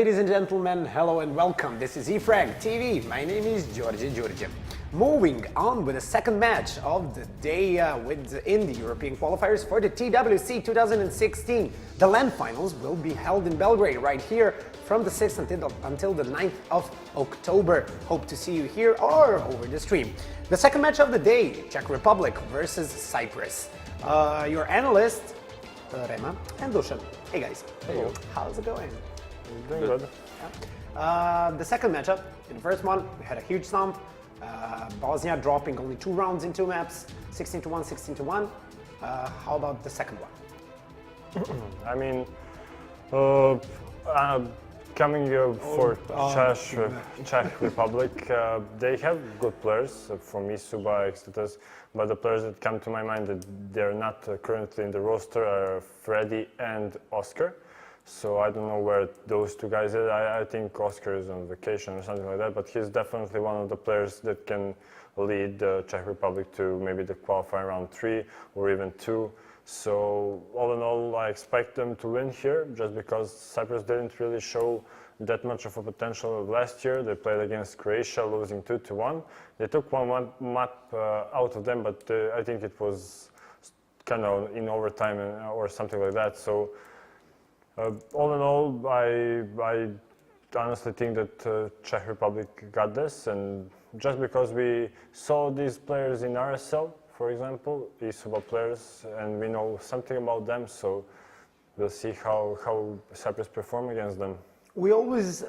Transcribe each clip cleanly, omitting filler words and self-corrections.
Ladies and gentlemen, hello and welcome. This is e-frag TV. My name is George. Moving on with the second match of the day in the European qualifiers for the TWC 2016. The LAN finals will be held in Belgrade right here from the 6th until the 9th of October. Hope to see you here or over the stream. The second match of the day, Czech Republic versus Cyprus. Your analysts, Rema and Dusan. Hey guys. Hey. How's it going? Doing good. Yeah. The second matchup, in the first one, we had a huge stomp. Bosnia dropping only 2 rounds in 2 maps, 16-1, 16-1. How about the second one? I mean, coming for Czech Republic, they have good players from Isuba, Extatus, but the players that come to my mind that they're not currently in the roster are Freddy and Oscar. So I don't know where those 2 guys are. I think Oscar is on vacation or something like that, but he's definitely one of the players that can lead the Czech Republic to maybe the qualifying round 3 or even 2. So all in all, I expect them to win here just because Cyprus didn't really show that much of a potential last year. They played against Croatia, losing 2-1. They took one map out of them, but I think it was kind of in overtime or something like that. So all in all, I honestly think that Czech Republic got this, and just because we saw these players in RSL, for example, Isuba players, and we know something about them, so we'll see how Cyprus perform against them. We always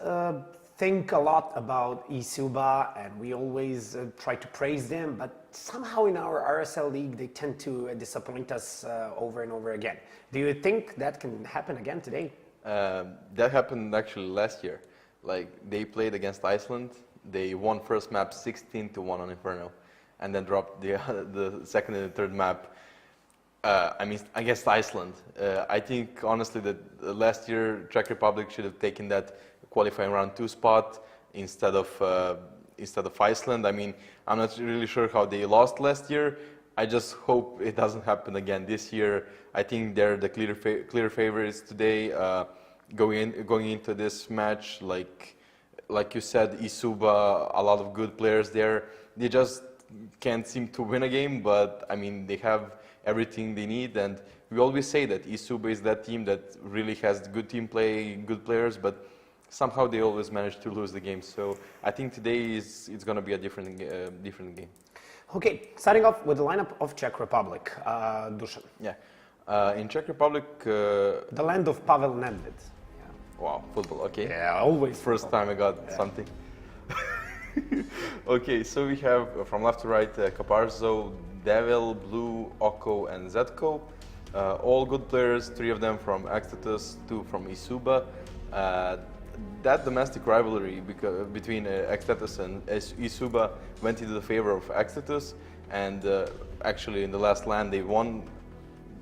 think a lot about Isuba, and we always try to praise them, but somehow in our RSL league they tend to disappoint us over and over again. Do you think that can happen again today? That happened actually last year. Like, they played against Iceland, they won first map 16-1 on Inferno, and then dropped the second and the third map against Iceland. I think honestly that last year Czech Republic should have taken that qualifying round 2 spot instead of Iceland. I mean, I'm not really sure how they lost last year. I just hope it doesn't happen again this year. I think they're the clear favorites today. Going into this match, like you said, Isuba, a lot of good players there. They just can't seem to win a game, but I mean, they have everything they need, and we always say that Isuba is that team that really has good team play, good players, but somehow they always manage to lose the game. So I think today it's going to be a different game. Okay, starting off with the lineup of Czech Republic, Dusan. Yeah, in Czech Republic, the land of Pavel Nedved. Yeah. Wow, football. Okay. Yeah, always. First time I got something. Okay, so we have from left to right Caparzo, Devil, Blue, Oko, and Zetko. All good players, 3 of them from Extatus, 2 from Isuba. That domestic rivalry between Extatus and Isuba went into the favor of Extatus, and actually in the last LAN they won.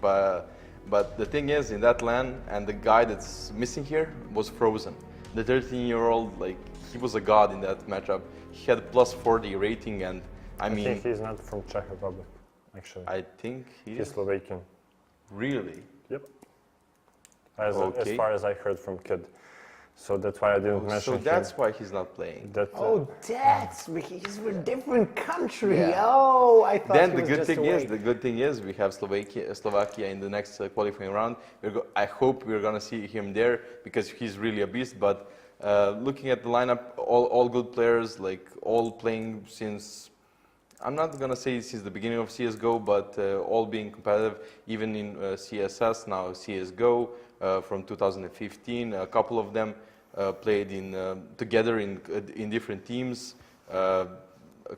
But the thing is, in that LAN, and the guy that's missing here was Frozen. The 13-year-old, like, he was a god in that matchup. He had plus 40 rating, and I mean... I think he's not from Czech Republic, actually. I think he's Slovakian. Really? Yep. As far as I heard from Kid. So that's why I didn't mention him. So that's why he's not playing. He's from a different country. Yeah. Oh, I thought then the good thing is we have Slovakia in the next qualifying round. I hope we're gonna see him there because he's really a beast. But looking at the lineup, all good players, like all playing since, I'm not gonna say since the beginning of CS:GO, but all being competitive, even in CSS, now CS:GO from 2015. A couple of them played together in different teams.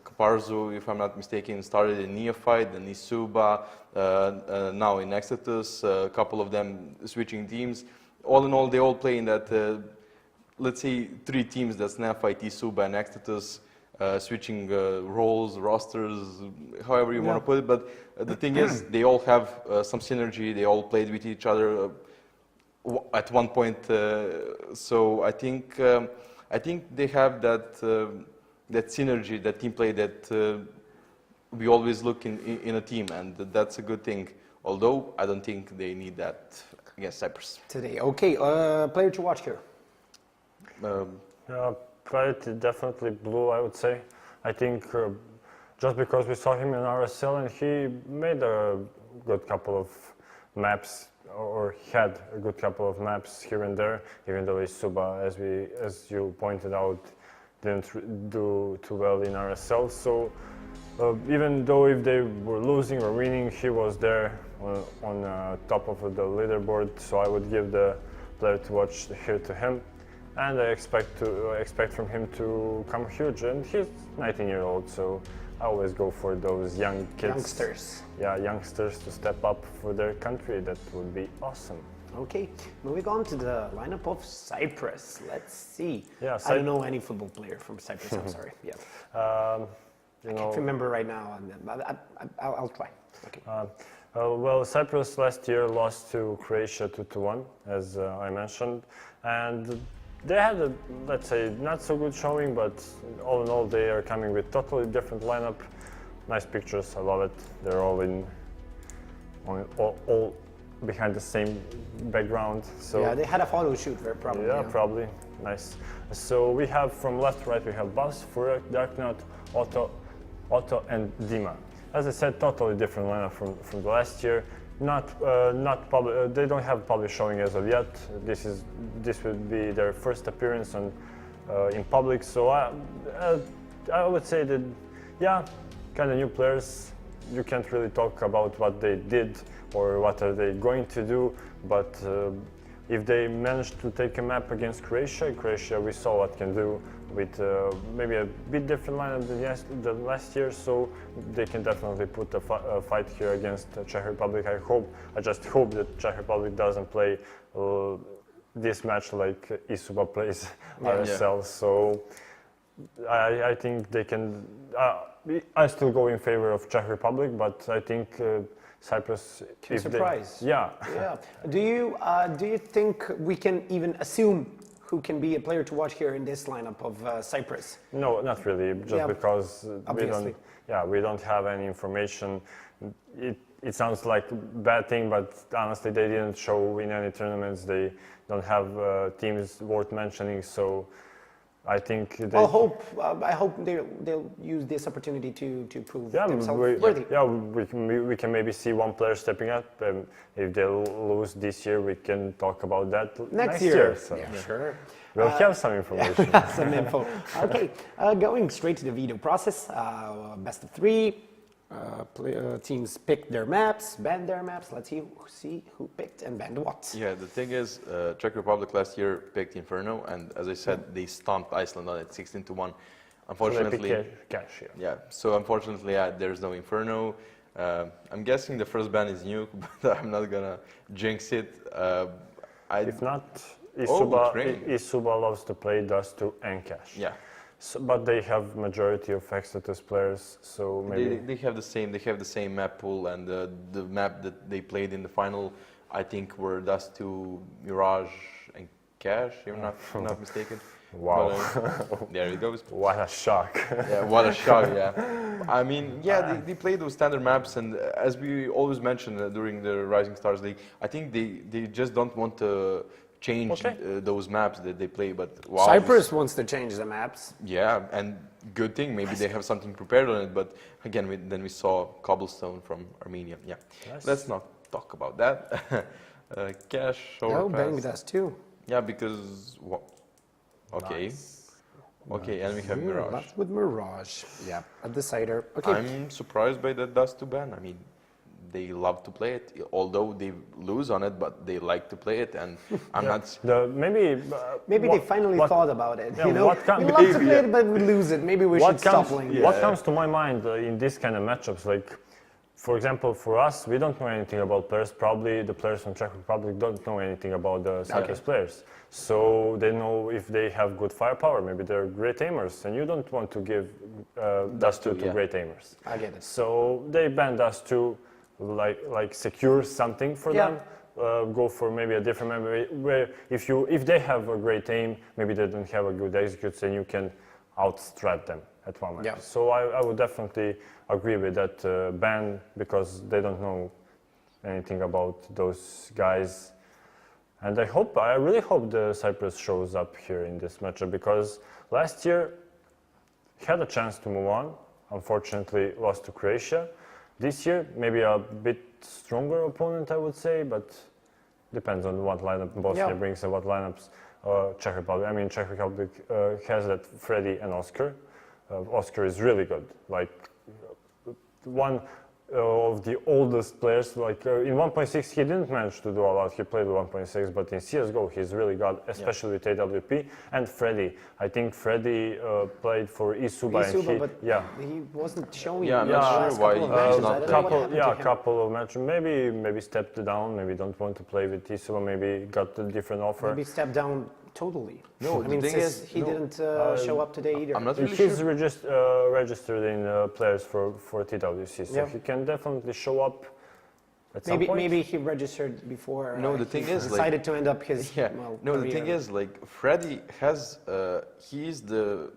Caparzo, if I'm not mistaken, started in Neophyte, then Isuba, now in Extatus. A couple of them switching teams. All in all, they all play in that, let's say, 3 teams. That's Neophyte, Isuba, and Extatus. Switching roles, rosters, however you want to put it. But the thing is, they all have some synergy. They all played with each other at one point. So I think they have that synergy, that team play that we always look in a team, and that's a good thing. Although I don't think they need that against Cyprus today. Okay, player to watch here. Priority definitely blue, I would say. I think just because we saw him in RSL and he made a good couple of maps, or had a good couple of maps here and there, even though Isuba, as you pointed out, didn't do too well in RSL. So even though if they were losing or winning, he was there on top of the leaderboard. So I would give the player to watch here to him, and I expect from him to come huge. And he's 19-year-old, so I always go for those young kids. Youngsters. Yeah, youngsters to step up for their country. That would be awesome. Okay, moving on to the lineup of Cyprus. Let's see. Yeah, I don't know any football player from Cyprus. I'm sorry. Yeah, I can't remember right now, and I'll try. Okay. Well, Cyprus last year lost to Croatia 2-1, as I mentioned, and they had a, let's say, not so good showing, but all in all, they are coming with totally different lineup. Nice pictures, I love it. They're all all behind the same background. So Yeah, they had a photo shoot, very probably. yeah, probably. Nice. So we have from left to right, we have Bas, Furek, Darknot, Otto and Dima. As I said, totally different lineup from the last year. They don't have public showing as of yet. This would be their first appearance in public. So I would say that, yeah, kind of new players. You can't really talk about what they did or what are they going to do, but if they manage to take a map against Croatia, we saw what can do with maybe a bit different lineup than last year, so they can definitely put a fight here against Czech Republic. I just hope that Czech Republic doesn't play this match like Isuba plays RSL. Yeah. So I think they can. I still go in favor of Czech Republic, but I think Cyprus can surprise. Yeah. Do you think we can even assume who can be a player to watch here in this lineup of Cyprus? No, not really. Just because obviously. we don't have any information. It sounds like a bad thing, but honestly, they didn't show in any tournaments. They don't have teams worth mentioning. So I think I hope they'll use this opportunity to prove themselves worthy. Yeah, we can maybe see one player stepping up. If they lose this year, we can talk about that next year. So. Yeah, sure. We'll have some information. Some info. Okay, going straight to the veto process. Best of three. Teams picked their maps, banned their maps. Let's see who picked and banned what. Yeah, the thing is, Czech Republic last year picked Inferno, and as I said, they stomped Iceland on it 16-1. Unfortunately, so cash, yeah. So unfortunately, there's no Inferno. I'm guessing the first ban is Nuke, but I'm not gonna jinx it. If not, Isuba loves to play Dust 2 and Cash. Yeah. So, but they have majority of Exodus players, so maybe they have the same map pool, and the map that they played in the final, I think, were Dust 2, Mirage, and Cash, if I'm not mistaken. Wow. But, there it goes. What a shock. Yeah, what a shock, yeah. I mean, yeah, they play those standard maps, and as we always mentioned during the Rising Stars League, I think they just don't want to change those maps that they play, but wow, Cyprus wants to change the maps. Yeah, and good thing, maybe they have something prepared on it, but again, then we saw Cobblestone from Armenia. Yeah, let's not talk about that. Cash or banning Dust 2. Yeah, because okay. Nice. Okay, and we have Mirage. Left with Mirage. Yeah, a decider. Okay. I'm surprised by that Dust 2 ban. I mean, they love to play it, although they lose on it, but they like to play it, and I'm not. Maybe they finally thought about it. Yeah, you know, we love to play it, but we lose it. Maybe we should stop playing it. What comes to my mind in this kind of matchups, like, for example, for us, we don't know anything about players. Probably the players from Czech Republic don't know anything about the Cyprus players. So they know if they have good firepower. Maybe they're great aimers, and you don't want to give Dust 2 to great aimers. I get it. So they banned Dust 2. Like secure something for them, go for maybe a different memory where if they have a great aim, maybe they don't have a good execute, then you can outstrat them at one match. So I would definitely agree with that ban, because they don't know anything about those guys, And I really hope the Cyprus shows up here in this matchup, because last year he had a chance to move on. Unfortunately, lost to Croatia. This year, maybe a bit stronger opponent, I would say, but depends on what lineup Bosnia brings and what lineups Czech Republic has that Freddy and Oscar. Oscar is really good, like one of the oldest players. Like in 1.6 he didn't manage to do a lot, he played 1.6, but in CSGO he's really good, especially with AWP. And Freddy, I think Freddy played for eSuba, but he wasn't showing. Yeah, I'm not sure why he's not a couple of matches, maybe stepped down, maybe don't want to play with eSuba, maybe got a different offer. Maybe stepped down totally. No, I mean, he didn't show up today either. I'm not really He's sure. registered in players for TWC, so he can definitely show up at some point. Maybe he registered before. No, the thing is, decided to end up his. Yeah. Well, No, the career. thing is, like Freddy has, he's the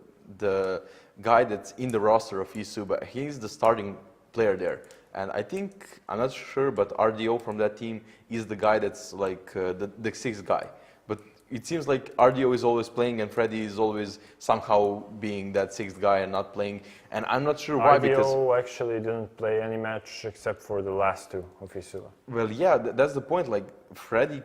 guy that's in the roster of eSuba. He's the starting player there, and I think, I'm not sure, but RDO from that team is the guy that's like the sixth guy. But it seems like RDO is always playing and Freddy is always somehow being that sixth guy and not playing. And I'm not sure why, because RDO actually didn't play any match except for the last two of eSuba. well, yeah, that's the point. Like Freddy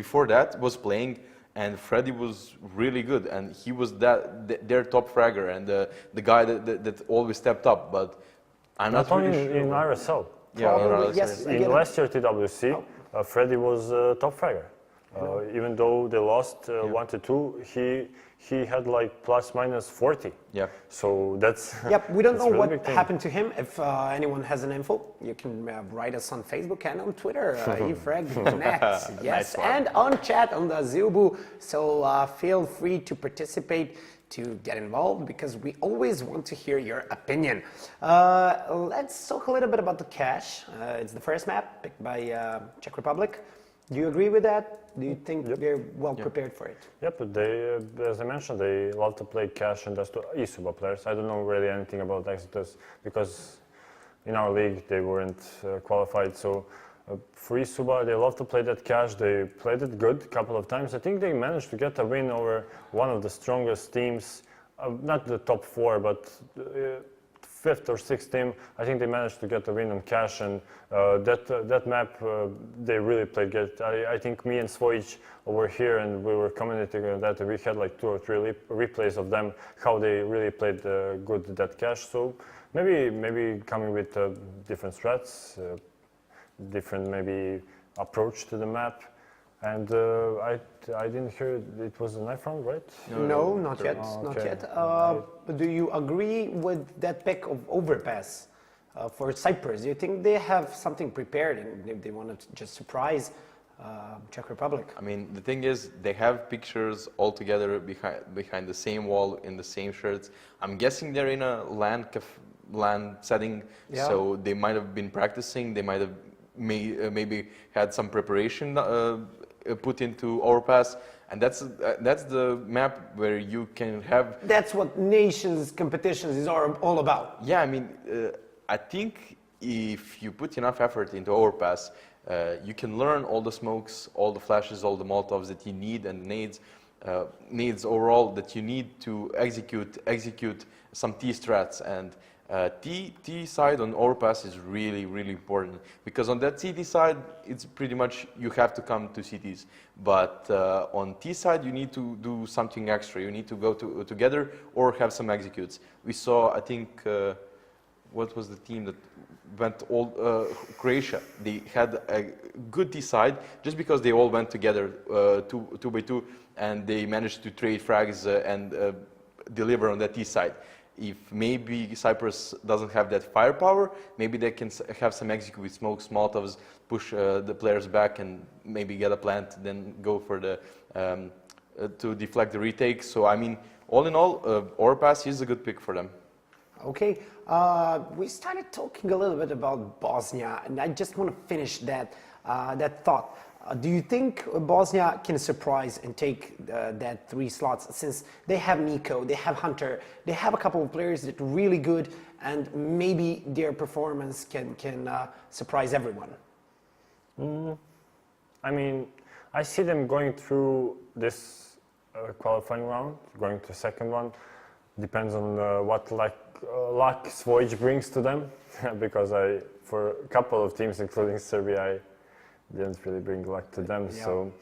before that was playing, and Freddy was really good, and he was their top fragger and the guy that always stepped up. But I'm not only really sure. in RSL. Yeah, Probably, yes. In last year TWC, Freddy was top fragger. Even though they lost 1-2, he had like plus minus 40. Yeah. So that's. Yep, we don't that's know really what big thing. happened to him. If anyone has an info, you can write us on Facebook and on Twitter, e-frag.net. Yes, Nice one. and on chat on the Zubu. So feel free to participate, to get involved, because we always want to hear your opinion. Let's talk a little bit about the cash. It's the first map picked by Czech Republic. Do you agree with that? Do you think they're well prepared for it? Yep, but they, as I mentioned, they love to play cash, and that's to eSuba players. I don't know really anything about Exodus, because in our league they weren't qualified. So for eSuba, they love to play that cash. They played it good a couple of times. I think they managed to get a win over one of the strongest teams, not the top four, but fifth or sixth team. I think they managed to get a win on cash, and that map they really played good. I think me and Svojic were here and we were commenting on that. We had like 2 or 3 replays of them, how they really played good that cash. So maybe coming with different strats, different maybe approach to the map. And I didn't hear it was a knife round, right? No, not yet. Oh, Not okay. yet. But do you agree with that pick of overpass for Cyprus? Do you think they have something prepared and they want to just surprise Czech Republic? I mean, the thing is, they have pictures all together behind the same wall in the same shirts. I'm guessing they're in a LAN setting, so they might have been practicing. They might have maybe had some preparation put into overpass, and that's the map where you can have. That's what nations competitions is all about. Yeah, I mean, I think if you put enough effort into overpass, you can learn all the smokes, all the flashes, all the molotovs that you need, and nades overall that you need to execute some T strats. And T side on overpass is really, really important, because on that CT side, it's pretty much you have to come to CTs. But on T side, you need to do something extra. You need to go together or have some executes. We saw, I think, what was the team that went all Croatia? They had a good T side just because they all went together 2x2, and they managed to trade frags and deliver on that T side. If maybe Cyprus doesn't have that firepower, maybe they can have some execute with smokes, molotovs, push the players back, and maybe get a plant, then go for the to deflect the retake. So I mean, all in all, overpass is a good pick for them. Okay, we started talking a little bit about Bosnia, and I just want to finish that thought. Do you think Bosnia can surprise and take that 3 slots, since they have Nico, they have Hunter, they have a couple of players that are really good, and maybe their performance can surprise everyone? I mean, I see them going through this qualifying round, going to the second one. Depends on what luck Svoj brings to them, because for a couple of teams, including Serbia, I didn't really bring luck to them. Yeah. So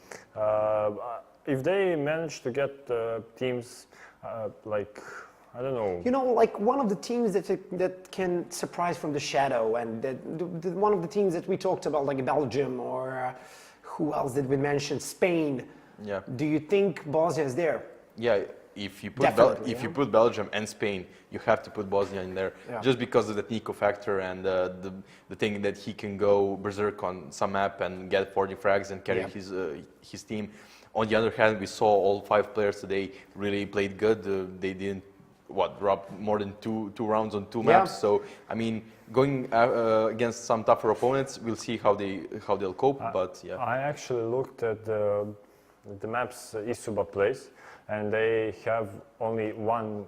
if they manage to get teams like, I don't know. You know, like one of the teams that can surprise from the shadow, and one of the teams that we talked about, like Belgium, or who else did we mention? Spain. Yeah. Do you think Bosnia is there? Yeah, if you put Definitely, if you put Belgium and Spain, you have to put Bosnia in there, Yeah. just because of the Nico factor and the thing that he can go berserk on some map and get 40 frags and carry Yeah. his team. On the other hand, we saw all 5 players today really played good. They didn't drop more than two rounds on 2 maps. Yeah. So I mean, going against some tougher opponents, we'll see how they'll cope. But yeah. I actually looked at the maps Isuba plays, and they have only one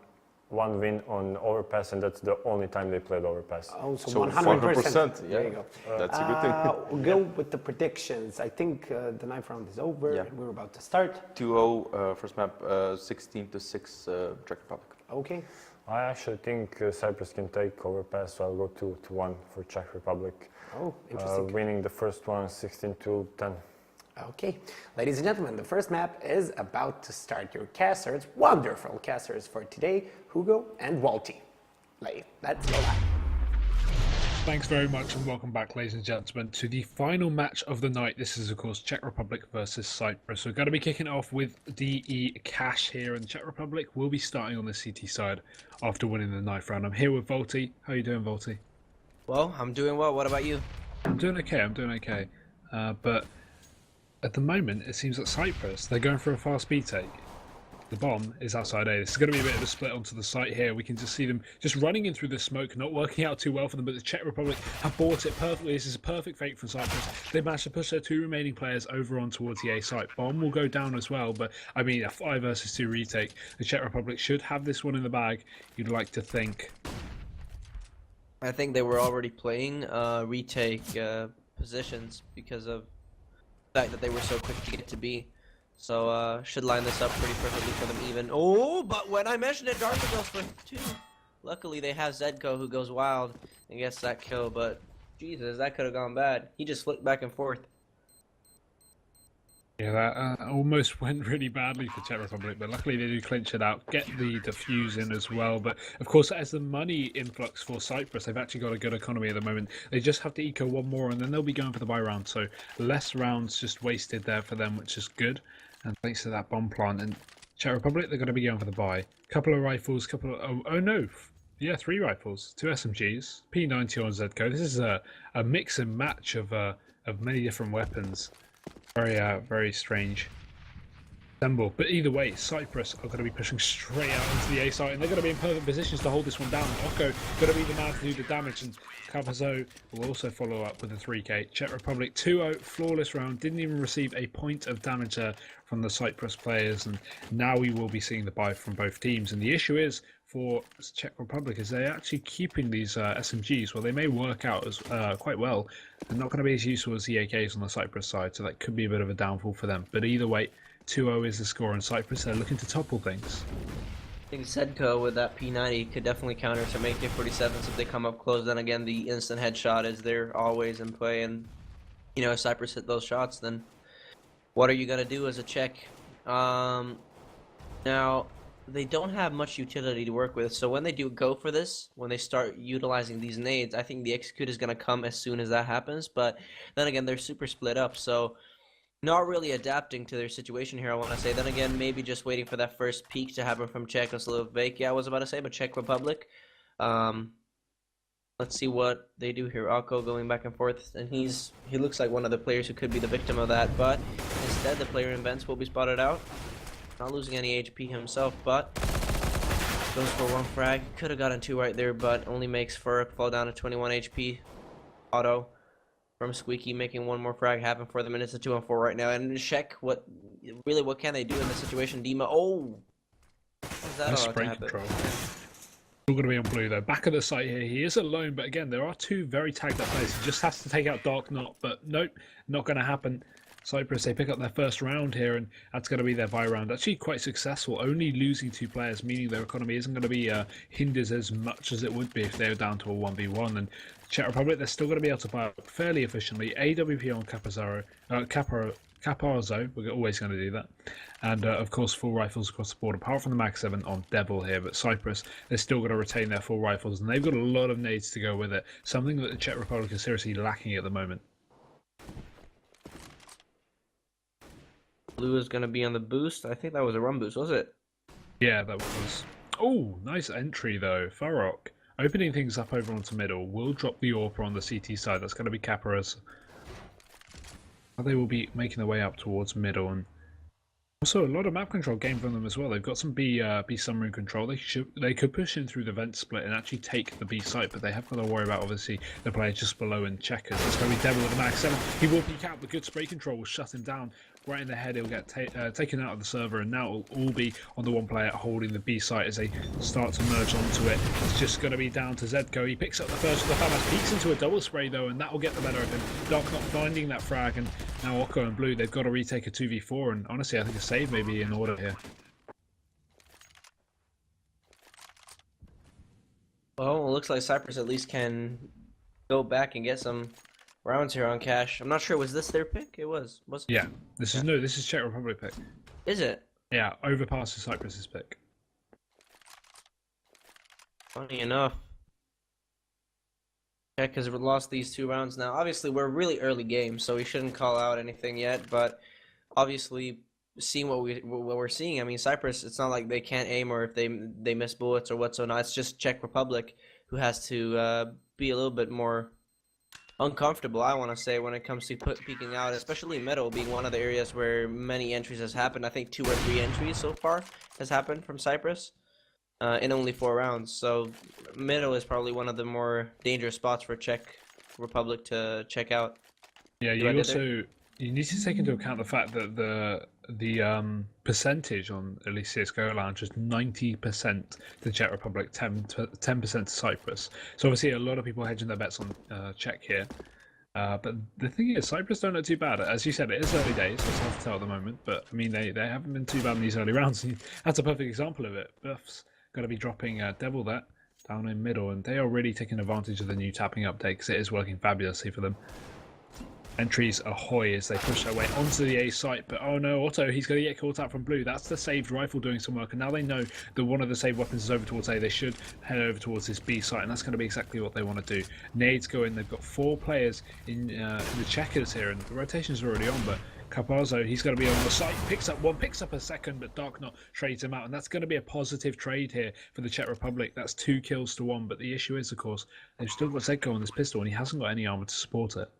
win on overpass, and that's the only time they played overpass. Oh, so So 100%. yeah. There you go. That's a good thing. We'll go with the predictions. I think the 9th round is over. Yeah. We're about to start. 2-0 first map, 16-6 Czech Republic. Okay. I actually think Cyprus can take overpass, so I'll go 2-1 for Czech Republic. Oh, interesting. Winning the first one 16-10. Okay, ladies and gentlemen, the first map is about to start. Your casters, wonderful casters for today, Hugo and Walty. Let's go live. Thanks very much and welcome back, ladies and gentlemen, to the final match of the night. This is, of course, Czech Republic versus Cyprus. We're going to be kicking it off with DE Cash here in the Czech Republic. We'll be starting on the CT side after winning the 9th round. I'm here with Volty. How are you doing, Volty? Well, I'm doing well. What about you? I'm doing okay. But at the moment, it seems that Cyprus, they're going for a fast speed take. The bomb is outside A. This is going to be a bit of a split onto the site here. We can just see them just running in through the smoke, not working out too well for them, but the Czech Republic have bought it perfectly. This is a perfect fake from Cyprus. They managed to push their 2 remaining players over on towards the A site. Bomb will go down as well, but I mean, a 5 versus 2 retake. The Czech Republic should have this one in the bag, you'd like to think. I think they were already playing retake positions because of the fact that they were so quick to get to B. So should line this up pretty perfectly for them even. Oh, but when I mentioned it, Darker goes for 2. Luckily they have Zedko who goes wild and gets that kill, but Jesus, that could have gone bad. He just flipped back and forth. Yeah, that almost went really badly for Czech Republic, but luckily they do clinch it out, get the defuse in as well. But of course, as the money influx for Cyprus, they've actually got a good economy at the moment. They just have to eco 1 more, and then they'll be going for the buy round. So less rounds just wasted there for them, which is good. And thanks to that bomb plant. And Czech Republic, they're going to be going for the buy. Couple of rifles, oh no. Yeah, 3 rifles, 2 SMGs, P90 on Zedko. This is a mix and match of many different weapons. Very strange assemble. But either way, Cyprus are going to be pushing straight out into the A site, and they're going to be in perfect positions to hold this one down. Oko going to be the man to do the damage, and Cavazo will also follow up with a 3k. Czech Republic 2-0, flawless round, didn't even receive a point of damage there from the Cyprus players, and now we will be seeing the buy from both teams. And the issue is for Czech Republic is they're actually keeping these SMGs. Well, they may work out as quite well. They're not going to be as useful as the AKs on the Cyprus side, so that could be a bit of a downfall for them. But either way, 2-0 is the score in Cyprus. They're looking to topple things. I think Zedko with that P90 could definitely counter some AK-47s if they come up close. Then again, the instant headshot is there always in play, and you know, if Cyprus hit those shots, then what are you gonna do as a Czech? Now, they don't have much utility to work with, so when they do go for this, when they start utilizing these nades, I think the execute is gonna come as soon as that happens. But then again, they're super split up, so not really adapting to their situation here, I want to say. Then again, maybe just waiting for that first peak to happen from Czechoslovakia, I was about to say, but Czech Republic. Let's see what they do here. Alko going back and forth, and he looks like one of the players who could be the victim of that, but instead the player in Vents will be spotted out. Not losing any HP himself, but goes for 1 frag. Could have gotten 2 right there, but only makes Furk fall down to 21 HP. Auto from Squeaky, making 1 more frag happen for them, and it's a 2-on-4 right now. And Czech, what can they do in this situation? Dima, oh! Is that allowed to happen? Control. Still going to be on blue though. Back of the site here, he is alone, but again, there are 2 very tagged up players. He just has to take out Dark Knot, but nope, not going to happen. Cyprus, they pick up their first round here, and that's going to be their bye round. Actually, quite successful, only losing 2 players, meaning their economy isn't going to be hindered as much as it would be if they were down to a 1v1. And Czech Republic, they're still going to be able to buy up fairly efficiently. AWP on Caparzo, we're always going to do that. And of course, full rifles across the board, apart from the Mag 7 on Devil here. But Cyprus, they're still going to retain their full rifles, and they've got a lot of nades to go with it, something that the Czech Republic is seriously lacking at the moment. Blue is going to be on the boost. I think that was a run boost, was it? Yeah, that was... Oh, nice entry though. Farok opening things up over onto middle. Will drop the AWP on the CT side. That's going to be Caparas. They will be making their way up towards middle, and also a lot of map control game from them as well. They've got some B submarine control. They could push in through the vent split and actually take the B site, but they have got to worry about obviously the player just below in checkers. It's going to be Devil with the Mag 7. He will peek out. The good spray control will shut him down right in the head. He'll get taken out of the server, and now it'll all be on the one player holding the B site as they start to merge onto it. It's just going to be down to Zedko. He picks up the first of the FAMAS, peeks into a double spray though, and that will get the better of him. Dark not finding that frag, and now Oko and Blue, they've got to retake a 2v4, and honestly I think a save may be in order here. Well, it looks like Cyprus at least can go back and get some rounds here on cash. I'm not sure, was this their pick? It was it? Yeah, this is Czech Republic pick. Is it? Yeah, overpasses Cyprus's pick. Funny enough, Czech has lost these 2 rounds now. Obviously, we're really early game, so we shouldn't call out anything yet. But obviously, seeing what we're seeing, I mean, Cyprus, it's not like they can't aim or if they miss bullets or whatsoever. It's just Czech Republic who has to be a little bit more uncomfortable, I want to say, when it comes to peeking out, especially middle being one of the areas where many entries has happened. I think 2 or 3 entries so far has happened from Cyprus in only 4 rounds. So middle is probably one of the more dangerous spots for Czech Republic to check out. Yeah, you need to take into account the fact that the percentage on at least CS:GO Lounge is 90% to Czech Republic, 10% to Cyprus. So obviously a lot of people hedging their bets on Czech here. But the thing is, Cyprus don't look too bad. As you said, it is early days, so it's hard to tell at the moment. But I mean, they haven't been too bad in these early rounds. That's a perfect example of it. Buff's got to be dropping Devil there down in middle, and they are really taking advantage of the new tapping update because it is working fabulously for them. Entries ahoy as they push their way onto the A site, but oh no, Otto, he's going to get caught out from Blue. That's the saved rifle doing some work, and now they know that one of the saved weapons is over towards A. They should head over towards this B site, and that's going to be exactly what they want to do. Nades go in. They've got 4 players in the checkers here, and the rotation's already on, but Caparzo, he's going to be on the site, picks up 1, picks up a second, but Darknot trades him out, and that's going to be a positive trade here for the Czech Republic. That's 2 kills to 1, but the issue is, of course, they've still got Zedko on this pistol, and he hasn't got any armor to support it.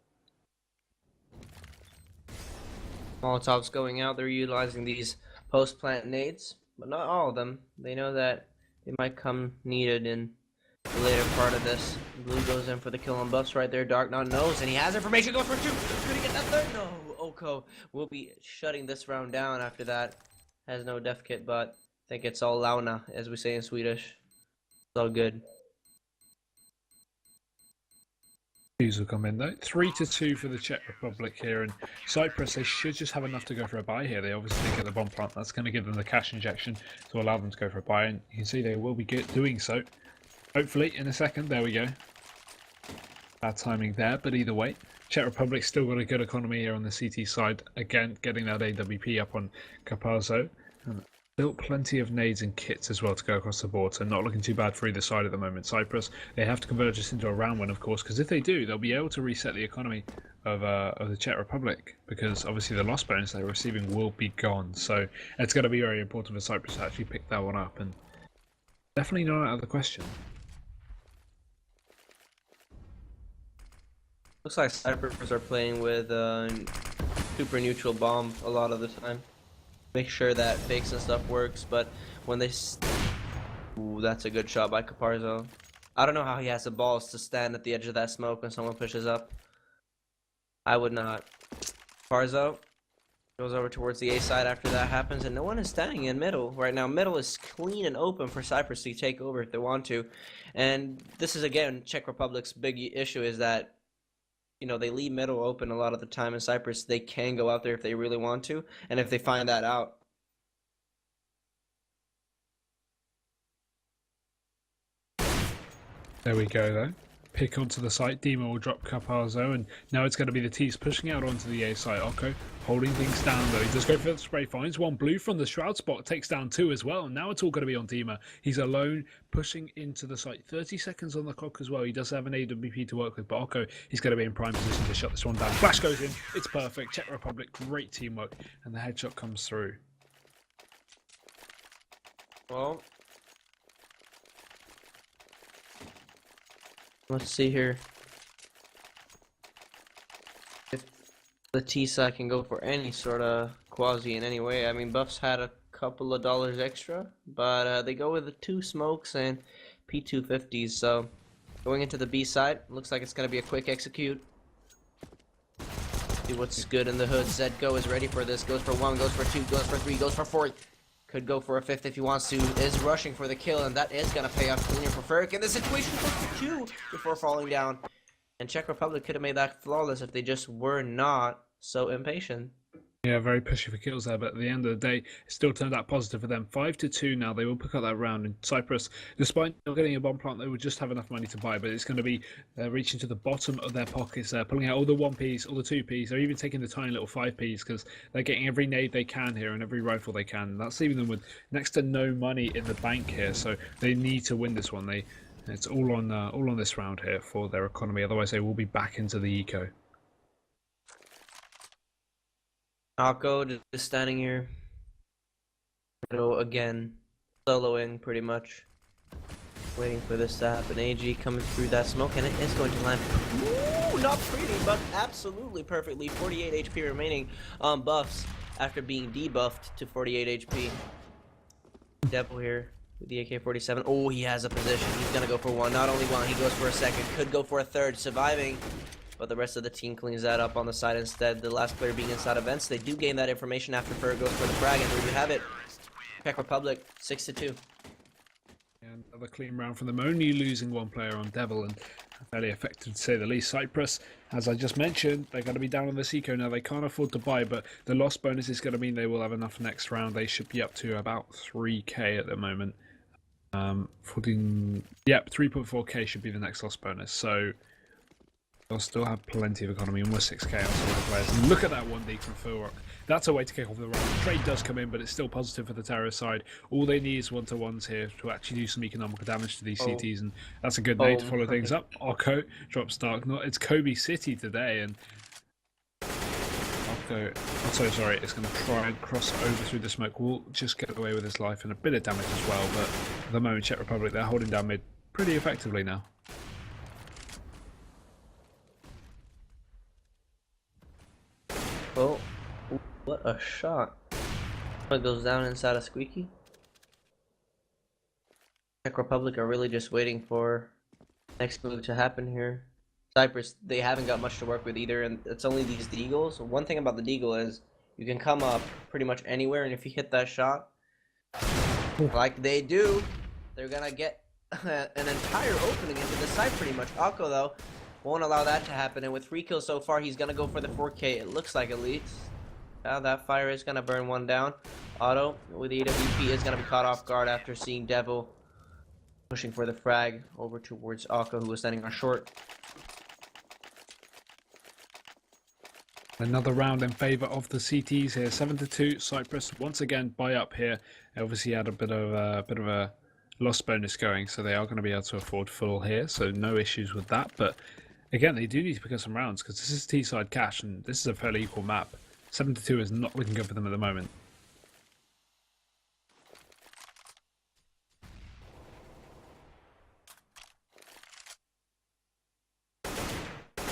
Molotovs going out, they're utilizing these post-plant nades, but not all of them. They know that they might come needed in the later part of this. Blue goes in for the kill on buffs right there. Darknot knows, and he has information, goes for 2. Could he get that 3rd? No, Oko will be shutting this round down after that. Has no death kit, but I think it's all launa, as we say in Swedish. It's all good. Will come in though. 3-2 for the Czech Republic here, and Cyprus, they should just have enough to go for a buy here. They obviously did get the bomb plant. That's going to give them the cash injection to allow them to go for a buy, and you can see they will be doing so. Hopefully in a second. There we go. Bad timing there, but either way, Czech Republic still got a good economy here on the CT side. Again, getting that AWP up on Caparzo. Built plenty of nades and kits as well to go across the board, so not looking too bad for either side at the moment. Cyprus, they have to converge this into a round win, of course, because if they do, they'll be able to reset the economy of the Czech Republic, because obviously the loss bonus they're receiving will be gone. So it's going to be very important for Cyprus to actually pick that one up, and definitely not out of the question. Looks like Cyprus are playing with super neutral bomb a lot of the time. Make sure that fakes and stuff works, but when they... Ooh, that's a good shot by Caparzo. I don't know how he has the balls to stand at the edge of that smoke when someone pushes up. I would not. Caparzo goes over towards the A side after that happens, and no one is standing in middle right now. Middle is clean and open for Cyprus to take over if they want to. And this is, again, Czech Republic's big issue, is that you know, they leave middle open a lot of the time in Cyprus. They can go out there if they really want to, and if they find that out. There we go, though. Pick onto the site. Dima will drop Caparzo, and now it's going to be the T's pushing out onto the A site. Oko holding things down, though. He does go for the spray, finds one blue from the Shroud spot, takes down two as well. And now it's all going to be on Dima. He's alone, pushing into the site. 30 seconds on the clock as well. He does have an AWP to work with, but Oko, he's going to be in prime position to shut this one down. Flash goes in. It's perfect. Czech Republic, great teamwork, and the headshot comes through. Well, let's see here. If the T side can go for any sort of quasi in any way. I mean, Buffs had a couple of dollars extra, but they go with the 2 smokes and P250s. So going into the B side, looks like it's going to be a quick execute. See what's good in the hood. Zedgo is ready for this. Goes for 1, goes for 2, goes for 3, goes for 4. Could go for a 5th if he wants to. Is rushing for the kill, and that is going to pay off cleaner for Ferric. And the situation goes for 2 before falling down. And Czech Republic could have made that flawless if they just were not so impatient. Yeah, very pushy for kills there, but at the end of the day, it still turned out positive for them. 5-2 now. They will pick up that round. And Cyprus, despite not getting a bomb plant, they would just have enough money to buy. But it's going to be reaching to the bottom of their pockets, pulling out all the 1Ps, all the 2Ps. They're even taking the tiny little 5Ps because they're getting every nade they can here and every rifle they can. And that's leaving them with next to no money in the bank here. So they need to win this one. It's all on this round here for their economy. Otherwise, they will be back into the eco. Akko just standing here. Again, soloing pretty much. Waiting for this to happen. AG coming through that smoke, and it is going to land. Ooh, not pretty, but absolutely perfectly. 48 HP remaining on Buffs after being debuffed to 48 HP. Devil here with the AK-47. Oh, he has a position. He's going to go for 1. Not only 1, he goes for a 2nd. Could go for a 3rd. Surviving. But the rest of the team cleans that up on the side instead. The last player being inside events. They do gain that information after Fer goes for the frag, and there you have it. Czech Republic, 6-2. And another clean round from them, only losing 1 player on Devil, and fairly effective to say the least. Cyprus, as I just mentioned, they're going to be down on this eco now. They can't afford to buy, but the loss bonus is going to mean they will have enough next round. They should be up to about 3k at the moment. 3.4k should be the next loss bonus. So they'll still have plenty of economy, almost 6k on some of the players. And look at that 1D from Fulrock. That's a way to kick off the round. Trade does come in, but it's still positive for the terrorist side. All they need is 1-to-1s here to actually do some economical damage to these CTs, and that's a good nade to follow things up. Arco drops Dark Knot. It's Kobe City today, and Arco, I'm so sorry, it's going to try and cross over through the smoke. Will just get away with his life and a bit of damage as well, but at the moment, Czech Republic, they're holding down mid pretty effectively now. Oh, what a shot. It goes down inside a squeaky. Czech Republic are really just waiting for next move to happen here. Cyprus, they haven't got much to work with either, and it's only these deagles. One thing about the deagle is you can come up pretty much anywhere, and if you hit that shot, like they do, they're gonna get an entire opening into the site pretty much. Akko, though, won't allow that to happen, and with 3 kills so far, he's gonna go for the 4K. It looks like, at least. Now that fire is gonna burn 1 down. Otto with the AWP is gonna be caught off guard after seeing Devil pushing for the frag over towards Akko, who was standing on short. Another round in favour of the CTs here. 7-2. Cyprus once again buy up here. They obviously had a bit of a loss bonus going, so they are going to be able to afford full here. So no issues with that. But again, they do need to pick up some rounds because this is T-side cash, and this is a fairly equal map. 7-2 is not looking good for them at the moment.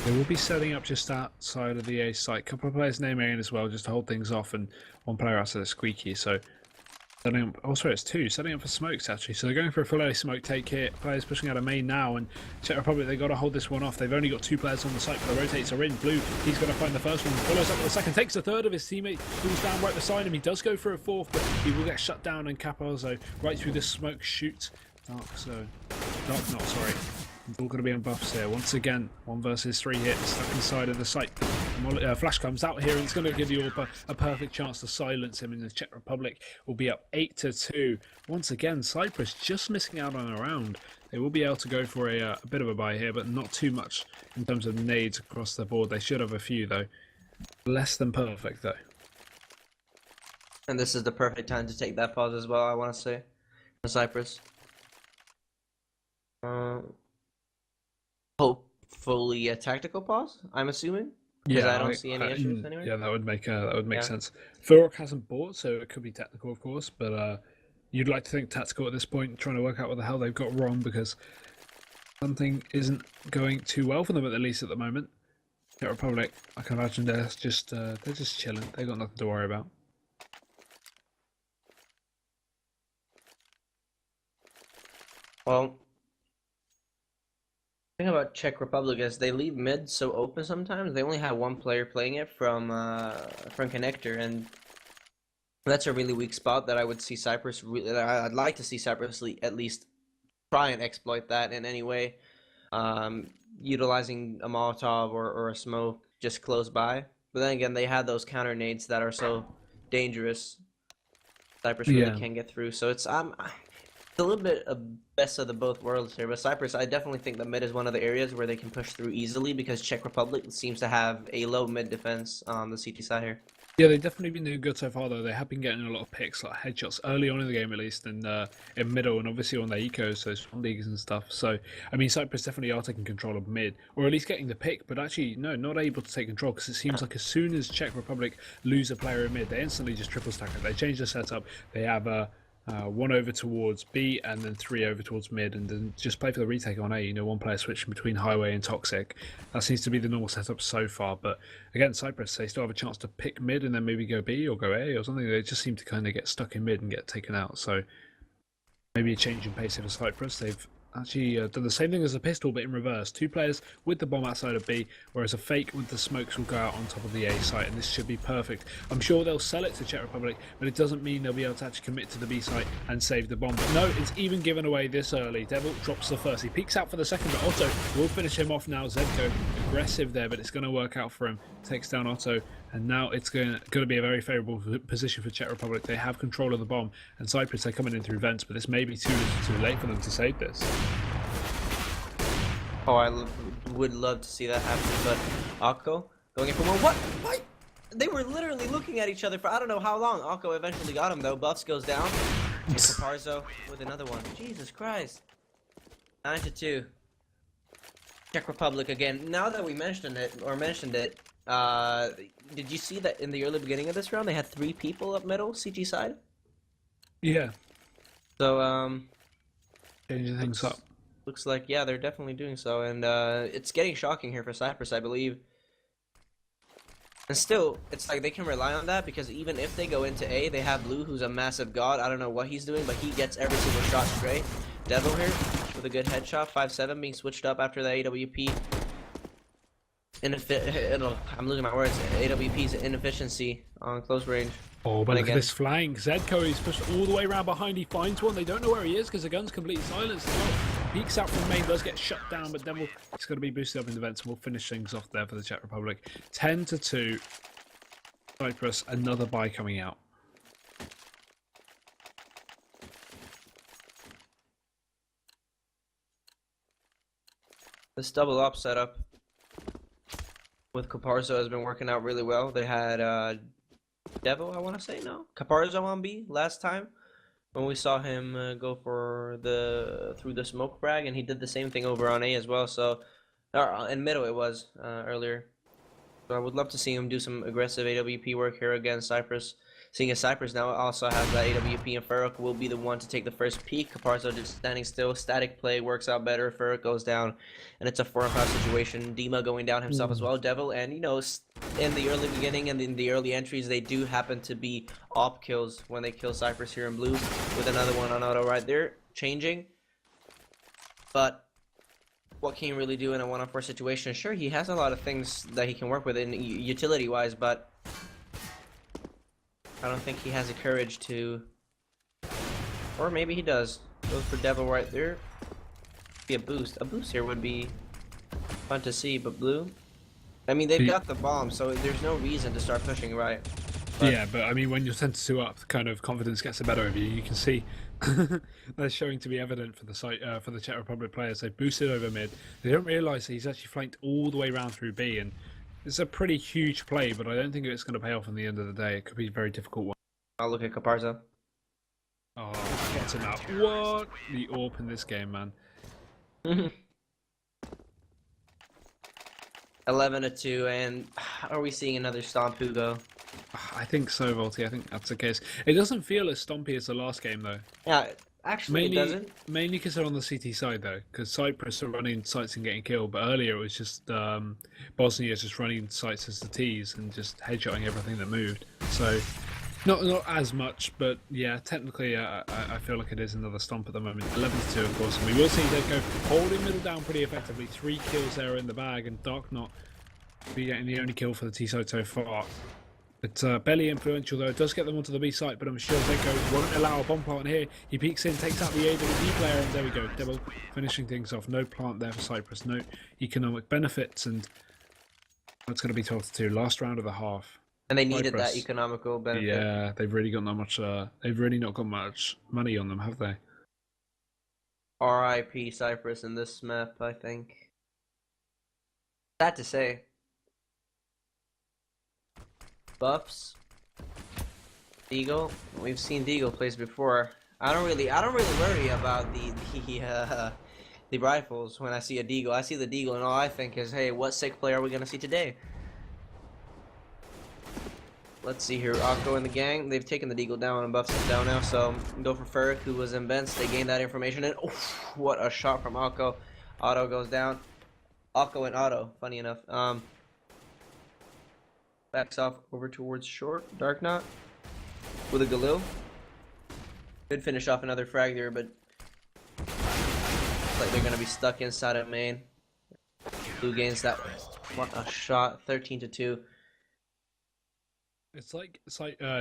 They will be setting up just outside of the A site. A couple of players name in as well, just to hold things off, and 1 player outside the squeaky. So setting up, oh sorry, it's 2 setting up for smokes actually. So they're going for a full A smoke take here. Players pushing out of main now, and Czech Republic, they've got to hold this one off. They've only got 2 players on the site, but the rotates are in. Blue, he's going to find the first one, follows up with the second, takes the third of his teammate, who's down right beside him. He does go for a 4th, but he will get shut down, and Caparzo right through the smoke shoots Dark Knot, sorry. It's all going to be on buffs here. Once again, 1 versus 3 hits stuck inside of the site. Flash comes out here and it's going to give you a perfect chance to silence him, and the Czech Republic will be up 8-2. Once again, Cyprus just missing out on a round. They will be able to go for a bit of a buy here, but not too much in terms of nades across the board. They should have a few, though. Less than perfect, though. And this is the perfect time to take that pause as well, I want to say, for Cyprus. Hopefully a tactical pause, I'm assuming. Because I don't see any issues anyway. Yeah, that would make sense. Furok hasn't bought, so it could be tactical, of course, but you'd like to think tactical at this point, trying to work out what the hell they've got wrong, because something isn't going too well for them, at least at the moment. Czech Republic, I can imagine they're just chilling. They've got nothing to worry about. Well, the thing about Czech Republic is they leave mid so open sometimes. They only have one player playing it from connector, and that's a really weak spot that I would see Cyprus. I'd like to see Cyprus at least try and exploit that in any way, utilizing a Molotov or a smoke just close by. But then again, they had those counter nades that are so dangerous. Cyprus really can't get through. So it's a little bit of best of the both worlds here, but Cyprus, I definitely think the mid is one of the areas where they can push through easily, because Czech Republic seems to have a low mid defense on the CT side here. Yeah, they've definitely been doing good so far, though. They have been getting a lot of picks, like headshots, early on in the game at least, and in middle, and obviously on their ecos, so spawn leagues and stuff. So, I mean, Cyprus definitely are taking control of mid, or at least getting the pick, but actually, no, not able to take control, because it seems like as soon as Czech Republic lose a player in mid, they instantly just triple stack it. They change the setup. They have 1 over towards B and then 3 over towards mid, and then just play for the retake on A. You know, one player switching between highway and toxic. That seems to be the normal setup so far. But again, Cyprus, they still have a chance to pick mid and then maybe go B or go A or something. They just seem to kind of get stuck in mid and get taken out. So maybe a change in pace for Cyprus. They've actually done the same thing as a pistol, but in reverse. 2 players with the bomb outside of B, whereas a fake with the smokes will go out on top of the A site, and this should be perfect. I'm sure they'll sell it to Czech Republic, but it doesn't mean they'll be able to actually commit to the B site and save the bomb. But no, it's even given away this early. Devil drops the first. He peeks out for the second, but Otto will finish him off now. Zedko, aggressive there, but it's going to work out for him. Takes down Otto, and now it's going to be a very favourable position for Czech Republic. They have control of the bomb, and Cyprus, they're coming in through vents, but this may be too late for them to save this. Oh, I would love to see that happen, but Akko going in for one. What? They were literally looking at each other for I don't know how long. Akko eventually got him, though. Buffs goes down. And Caparzo with another one. Jesus Christ. 9-2. Czech Republic again. Now that we mentioned it, did you see that in the early beginning of this round, they had 3 people up middle, CG side? Yeah. So, changing things up. Looks like, yeah, they're definitely doing so, and it's getting shocking here for Cyprus, I believe. And still, it's like they can rely on that, because even if they go into A, they have Blue, who's a massive god. I don't know what he's doing, but he gets every single shot straight. Devil here with a good headshot, 5-7, being switched up after the AWP. I'm losing my words. AWP's inefficiency on close range. Oh, but look at this flank. Zedko is pushed all the way around behind. He finds one. They don't know where he is because the gun's completely silenced as well. Peeks out from main, does get shut down, but then it's going to be boosted up in the vents, and we'll finish things off there for the Czech Republic. 10-2. Cyprus, another buy coming out. This double up setup with Caparzo has been working out really well. They had Devil, I want to say, no? Caparzo on B last time when we saw him go for through the smoke frag, and he did the same thing over on A as well. So, in middle it was earlier. So I would love to see him do some aggressive AWP work here against Cyprus. Seeing as Cyprus now also has that AWP, and Furok will be the one to take the first peek. Caparzo just standing still. Static play works out better. Furok goes down, and it's a 4-5 situation. Dima going down himself as well. Devil, and you know, in the early beginning and in the early entries, they do happen to be op kills when they kill Cyprus here in blue, with another one on auto right there, changing. But what can you really do in a 1-on-4 situation? Sure, he has a lot of things that he can work with in utility-wise, but I don't think he has the courage to, or maybe he does. Goes for Devil right there. Be a boost. A boost here would be fun to see, but blue. I mean, they've got the bomb, so there's no reason to start pushing right. But yeah, but I mean, when you're 10-2 up, kind of confidence gets the better of you. You can see that's showing to be evident for the site for the Czech Republic players. They've boosted over mid. They don't realise that he's actually flanked all the way round through B, and it's a pretty huge play. But I don't think it's going to pay off in the end of the day. It could be a very difficult one. I'll look at Caparza. Oh, gets him out. What the AWP in this game, man? 11-2, and are we seeing another Stomp Hugo? I think so, Volty. I think that's the case. It doesn't feel as stompy as the last game, though. Yeah, actually, it doesn't. Mainly because they're on the CT side, though. Because Cyprus are running sites and getting killed, but earlier it was just Bosnia just running sites as the Ts and just headshotting everything that moved. So, not as much, but yeah, technically I feel like it is another stomp at the moment. 11-2, of course, and we will see Deco holding middle down pretty effectively. 3 kills there in the bag, and Darknot be getting the only kill for the T side so far. It's barely influential, though. It does get them onto the B site, but I'm sure Deco won't allow a bomb plant here. He peeks in, takes out the AWD player, and there we go. Devil finishing things off. No plant there for Cyprus. No economic benefits, and that's going to be 12-2. Last round of the half. And they needed Cyprus. that economical benefit. Yeah, they've really got not much. They've really not got much money on them, have they? RIP Cyprus in this map, I think. Sad to say. Buffs. Deagle. We've seen Deagle plays before. I don't really worry about the rifles when I see a Deagle. I see the Deagle and all I think is, hey, what sick player are we gonna see today? Let's see here, Akko and the gang, they've taken the Deagle down and Buffs is down now, so go for Ferric, who was in vents. They gained that information, and oof, what a shot from Akko. Otto goes down. Akko and Otto, funny enough. Backs off over towards short. Darknot with a Galil. Could finish off another frag there, but looks like they're going to be stuck inside of main. Blue gains that. What a shot. 13-2. It's like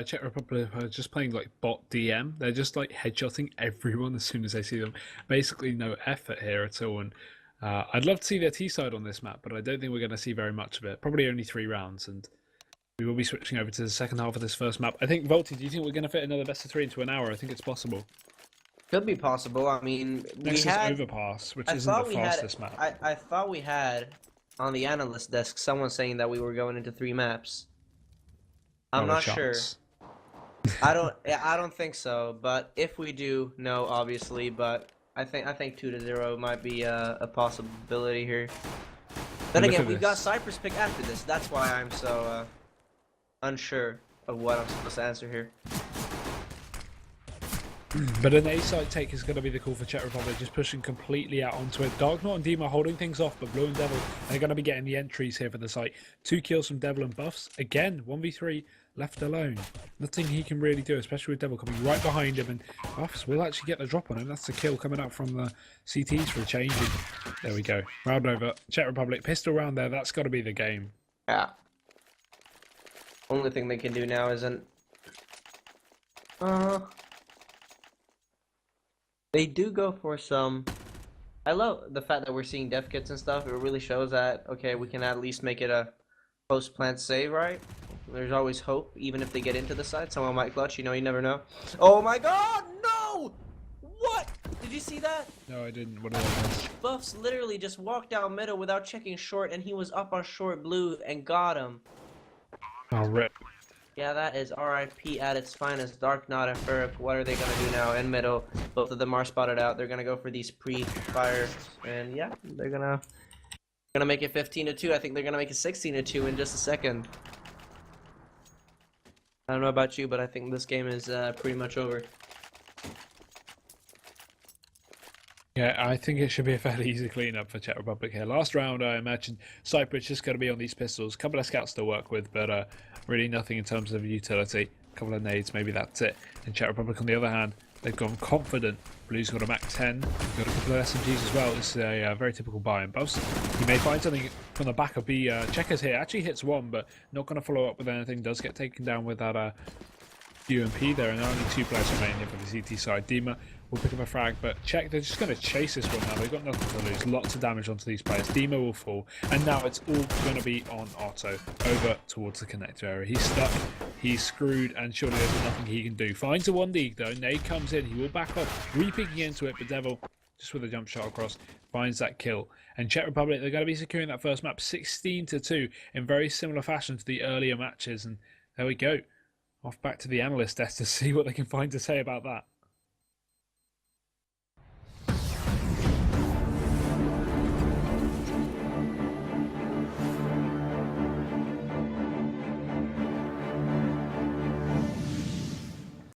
Czech Republic are just playing like bot DM. They're just like headshotting everyone as soon as they see them. Basically no effort here at all. And I'd love to see their T side on this map, but I don't think we're going to see very much of it. Probably only 3 rounds, and we will be switching over to the second half of this first map. I think, Volty, do you think we're going to fit another best of 3 into an hour? I think it's possible. Could be possible. I mean, Next is Overpass, which isn't the fastest map. I thought we had on the analyst desk someone saying that we were going into 3 maps. I'm not sure. I don't think so. But if we do, no, obviously. But I think 2-0 might be a possibility here. Then again, we've got Cyprus pick after this. That's why I'm so unsure of what I'm supposed to answer here. But an A-side take is going to be the call for Czech Republic, just pushing completely out onto it. Darknot and Dima holding things off, but Blue and Devil are going to be getting the entries here for the site. 2 kills from Devil and Buffs. Again, 1v3 left alone. Nothing he can really do, especially with Devil coming right behind him, and Buffs will actually get the drop on him. That's the kill coming out from the CTs for a change. There we go. Round over. Czech Republic, pistol round there. That's got to be the game. Yeah. Only thing they can do now isn't... They do go for some... I love the fact that we're seeing death kits and stuff. It really shows that, okay, we can at least make it a post-plant save, right? There's always hope, even if they get into the side. Someone might clutch, you know, you never know. Oh my god, no! What? Did you see that? No, I didn't. What did I miss? Buffs literally just walked down middle without checking short, and he was up on short blue and got him. Oh, rip. Yeah, that is RIP at its finest. Darknot and Ferric, what are they going to do now in middle? Both of them are spotted out. They're going to go for these pre-fires. And yeah, they're going to make it 15-2. I think they're going to make it 16-2 in just a second. I don't know about you, but I think this game is pretty much over. Yeah, I think it should be a fairly easy cleanup for Czech Republic here. Last round, I imagine Cyprus just going to be on these pistols. A couple of scouts to work with, but really nothing in terms of utility. A couple of nades, maybe that's it. And Czech Republic, on the other hand, they've gone confident. Blue's got a Mac 10. They've got a couple of SMGs as well. It's a very typical buy and Buffs. You may find something from the back of the checkers here. Actually hits one, but not going to follow up with anything. Does get taken down with that UMP there, and there are only 2 players remaining here for the CT side. Dima will pick up a frag, but Czech, they're just going to chase this one now. They've got nothing to lose. Lots of damage onto these players. Demo will fall, and now it's all going to be on Otto over towards the connector area. He's stuck, he's screwed, and surely there's nothing he can do. Finds a 1D though. Nade comes in, he will back off, re-peeking into it, but Devil, just with a jump shot across, finds that kill. And Czech Republic, they're going to be securing that first map 16-2 in very similar fashion to the earlier matches. And there we go. Off back to the analyst desk to see what they can find to say about that.